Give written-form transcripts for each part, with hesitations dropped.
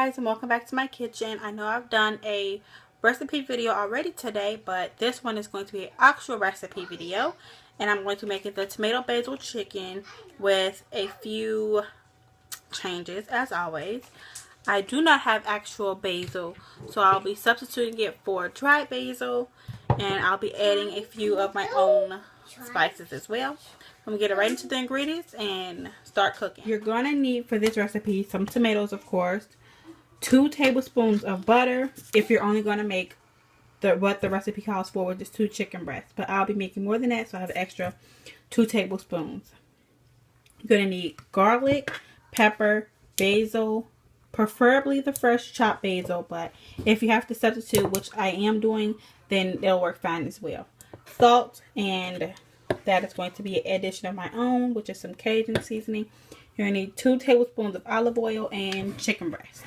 guys, and welcome back to my kitchen. I know I've done a recipe video already today, but this one is going to be an actual recipe video, and I'm going to make it the tomato basil chicken with a few changes as always. I do not have actual basil, so I'll be substituting it for dried basil, and I'll be adding a few of my own spices as well. I'm going to get right into the ingredients and start cooking. You're going to need for this recipe some tomatoes, of course, 2 tablespoons of butter if you're only going to make what the recipe calls for, which is 2 chicken breasts. But I'll be making more than that, so I have an extra 2 tablespoons. You're going to need garlic, pepper, basil, preferably the fresh chopped basil, but if you have to substitute, which I am doing, then it'll work fine as well. Salt, and that is going to be an addition of my own, which is some Cajun seasoning. You're going to need 2 tablespoons of olive oil and chicken breast,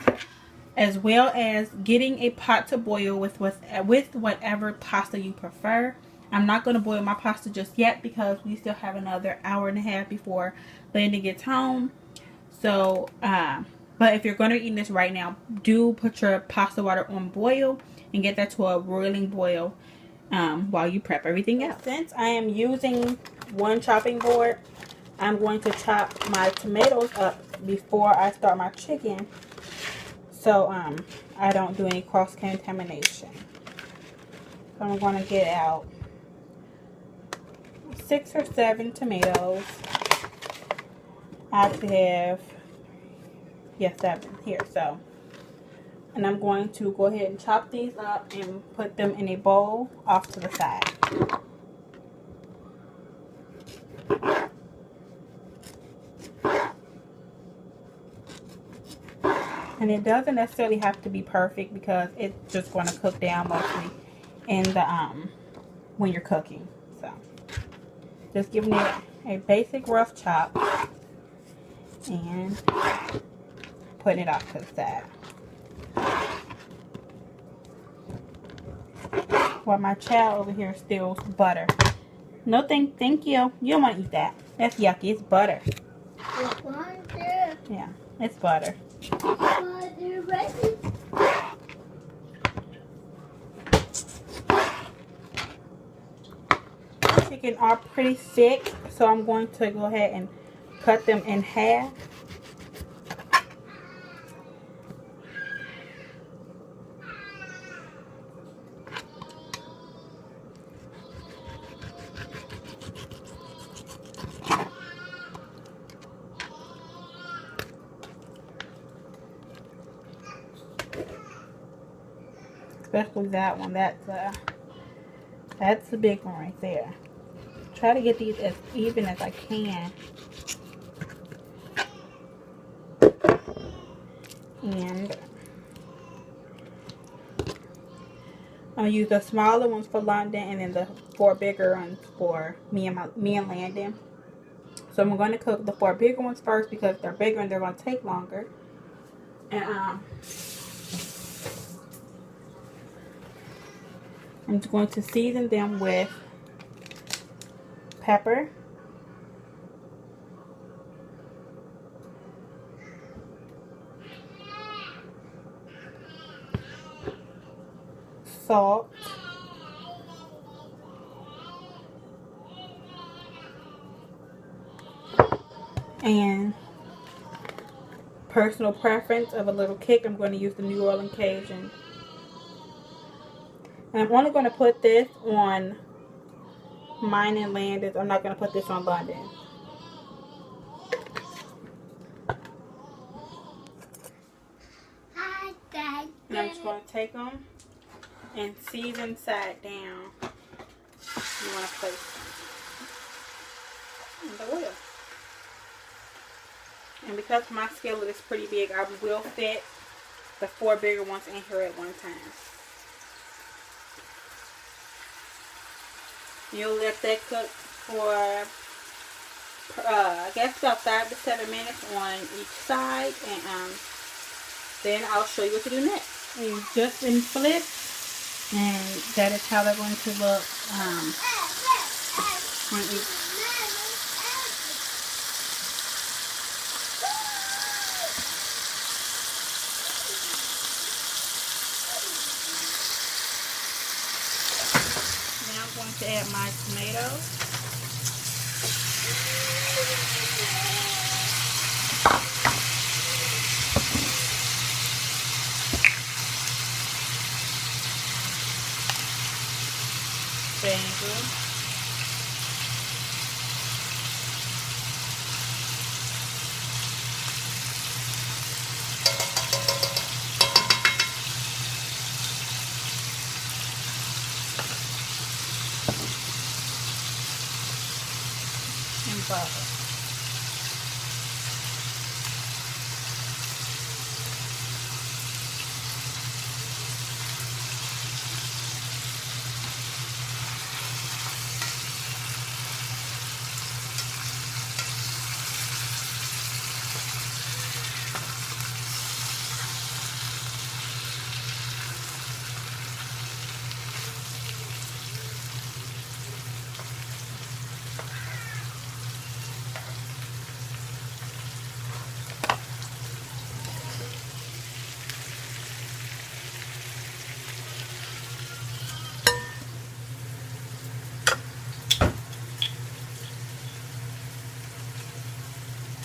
as well as getting a pot to boil with whatever pasta you prefer. I'm not going to boil my pasta just yet because we still have another hour and a half before Landon gets home. So, but if you're going to be eating this right now, do put your pasta water on boil and get that to a roiling boil while you prep everything else. Since I am using one chopping board, I'm going to chop my tomatoes up before I start my chicken, so I don't do any cross-contamination. So I'm going to get out 6 or 7 tomatoes. I actually have 7 here, so. And I'm going to go ahead and chop these up and put them in a bowl off to the side. And it doesn't necessarily have to be perfect because it's just going to cook down mostly in the when you're cooking. So just giving it a basic rough chop and putting it off to the side. While my child over here steals butter. No, thank you. You don't want to eat that. That's yucky. It's butter. Yeah, it's butter. Chicken are pretty thick, so I'm going to go ahead and cut them in half. Especially that one. That's the big one right there. Try to get these as even as I can. And I'll use the smaller ones for London and then the 4 bigger ones for me and Landon. So I'm going to cook the 4 bigger ones first because they're bigger and they're going to take longer. And I'm just going to season them with pepper, salt, and personal preference of a little kick, I'm going to use the New Orleans Cajun. And I'm only going to put this on mine and Landon's. I'm not going to put this on London. And I'm just going to take them and season side down. You want to place in the oil. And because my skillet is pretty big, I will fit the 4 bigger ones in here at one time. You'll let that cook for, I guess about 5 to 7 minutes on each side, and then I'll show you what to do next. And just in flip, and that is how they're going to look on each. to add my tomatoes. Basil. And butter.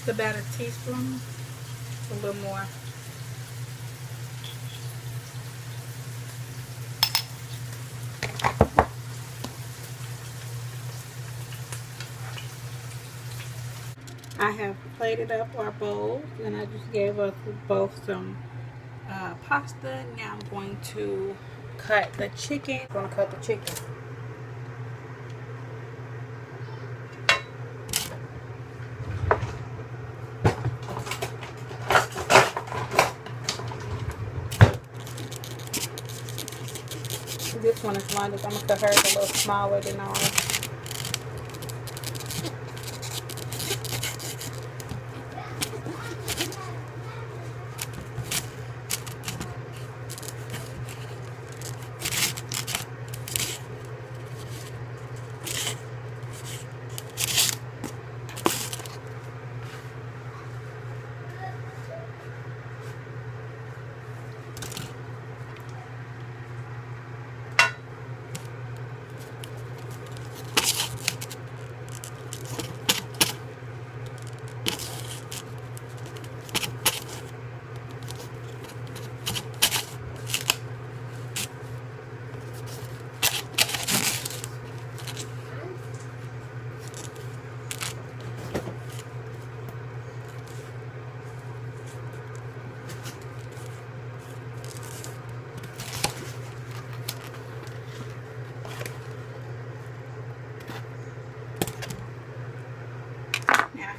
It's about a teaspoon, a little more. I have plated up our bowls, and I just gave us both some pasta. Now I'm going to cut the chicken. I'm going to cut the chicken. This one is London's. I'm going to cut hers a little smaller than ours.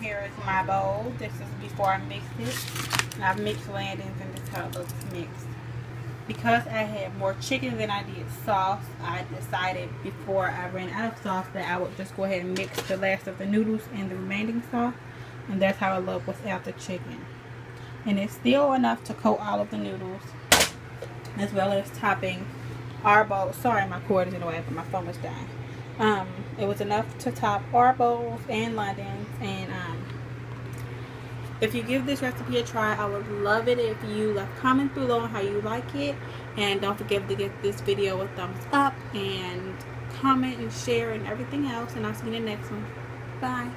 Here is my bowl. This is before I mixed it. And I've mixed landings, and this is how it looks mixed. Because I had more chicken than I did sauce, I decided before I ran out of sauce that I would just go ahead and mix the last of the noodles and the remaining sauce. And that's how it looked without the chicken. And it's still enough to coat all of the noodles, as well as topping our bowl. Sorry, my cord is in the way, but my phone was dying. It was enough to top our bowls and London's. And if you give this recipe a try, I would love it if you left comments below on how you like it. And don't forget to give this video a thumbs up and comment and share and everything else. And I'll see you in the next one. Bye.